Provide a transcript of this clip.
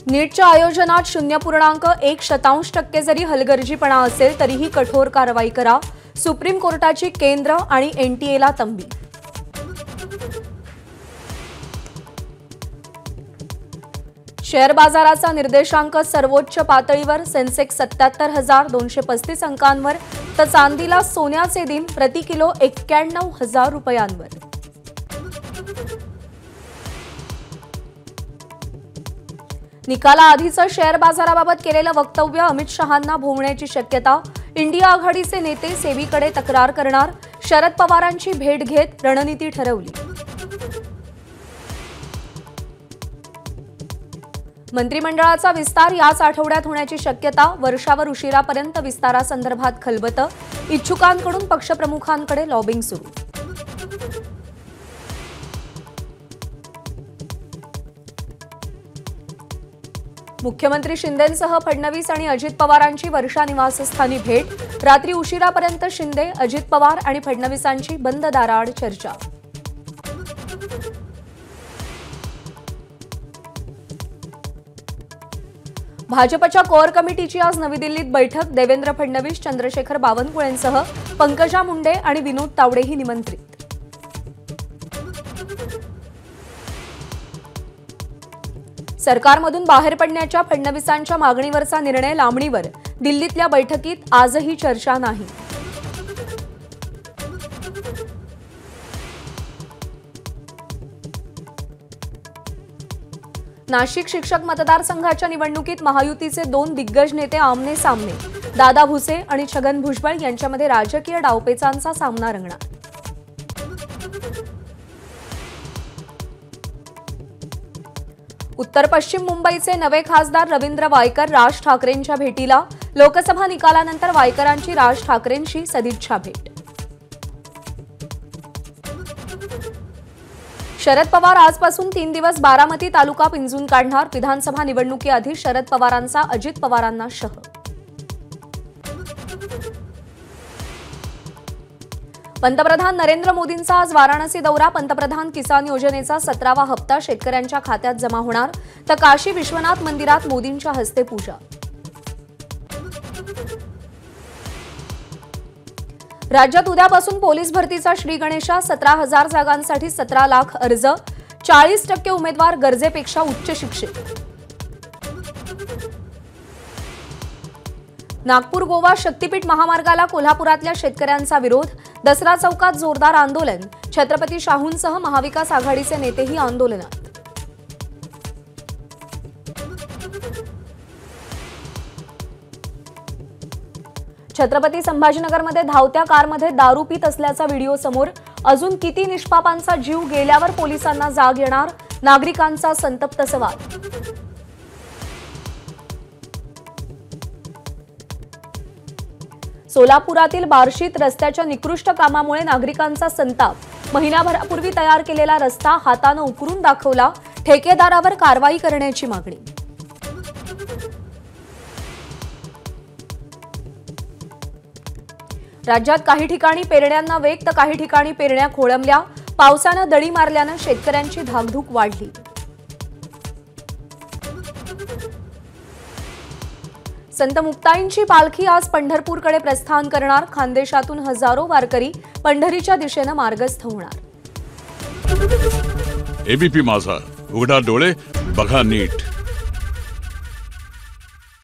नीटच्या आयोजनात 0.1% जरी हलगर्जीपणा असेल तरीही कठोर कारवाई करा, सुप्रीम कोर्टाची केंद्र आणि एनटीएला तंबी। शेअर बाजाराचा निर्देशांक सर्वोच्च पातळीवर, सेन्सेक्स 77,235 अंकांवर तर चांदीला सोन्याचे दिन प्रति किलो 91,000 रुपयांवर। निकालाआधीचं शेअर बाजाराबाबत केलेलं वक्तव्य अमित शहांना भोवण्याची शक्यता, इंडिया आघाडीचे नेते सेबीकडे तक्रार करणार, शरद पवारांची भेट घेत रणनीती ठरवली। मंत्रिमंडळाचा विस्तार याच आठवड्यात होण्याची शक्यता, वर्षावर उशिरापर्यंत विस्तारासंदर्भात खलबतं, इच्छुकांकडून पक्षप्रमुखांकडे लॉबिंग सुरू। मुख्यमंत्री शिंदेंसह फडणवीस आणि अजित पवारांची वर्षा निवासस्थानी भेट, रात्री उशिरापर्यंत शिंदे, अजित पवार आणि फडणवीसांची बंद दाराआड चर्चा। भाजपच्या कोअर कमिटीची आज नवी दिल्लीत बैठक, देवेंद्र फडणवीस, चंद्रशेखर बावनकुळेंसह पंकजा मुंडे आणि विनोद तावडेही निमंत्रित। सरकारमधून बाहेर पडण्याच्या फडणवीसांच्या मागणीवरचा निर्णय लांबणीवर, दिल्लीतल्या बैठकीत आजही चर्चा नाही। नाशिक शिक्षक मतदारसंघाच्या निवडणुकीत महायुतीचे 2 दिग्गज नेते आमने सामने, दादा भुसे आणि छगन भुजबळ यांच्यामध्ये राजकीय डावपेचांचा सामना रंगणार। उत्तर पश्चिम मुंबईचे नवे खासदार रवींद्र वायकर राज ठाकरेंच्या भेटीला, लोकसभा निकालानंतर वायकरांची राज ठाकरेंशी सदिच्छा भेट। शरद पवार आजपासून 3 दिवस बारामती तालुका पिंजून काढणार, विधानसभा निवडणुकीआधी शरद पवारांचा अजित पवारांना शह। पंतप्रधान नरेंद्र मोदींचा आज वाराणसी दौरा, पंतप्रधान किसान योजनेचा 17वा हप्ता शेतकऱ्यांच्या खात्यात जमा होणार, तर काशी विश्वनाथ मंदिरात मोदींच्या हस्ते पूजा। राज्यात उद्यापासून पोलीस भरतीचा श्रीगणेशा, 17,000 जागांसाठी 17 लाख अर्ज, 40% उमेदवार गरजेपेक्षा उच्च शिक्षित। नागपूर गोवा शक्तीपीठ महामार्गाला कोल्हापुरातल्या शेतकऱ्यांचा विरोध, दसरा चौकात जोरदार आंदोलन, छत्रपती शाहूंसह महाविकास आघाडीचे नेतेही आंदोलनात। छत्रपती संभाजीनगरमध्ये धावत्या कारमध्ये दारू पीत असल्याचा व्हिडिओ समोर, अजून किती निष्पापांचा जीव गेल्यावर पोलिसांना जाग येणार, नागरिकांचा संतप्त सवाल। सोलापुरातील बार्शीत रस्त्याच्या निकृष्ट कामामुळे नागरिकांचा संताप, महिनाभरापूर्वी तयार केलेला रस्ता हाताने उकरून दाखवला, ठेकेदारावर कारवाई करण्याची मागणी। राज्यात काही ठिकाणी पेरण्यांना वेग तर काही ठिकाणी पेरण्या खोळंबल्या, पावसाने दडी मारल्याने शेतकऱ्यांची धाकधूक वाढली। संत मुक्ताईंची पालखी आज पंढरपूरकडे प्रस्थान करणार, खानदेशातून हजारो वारकरी पंढरीच्या दिशेने मार्गस्थ होणार। एबीपी माझा, उघडा डोळे बघा नीट।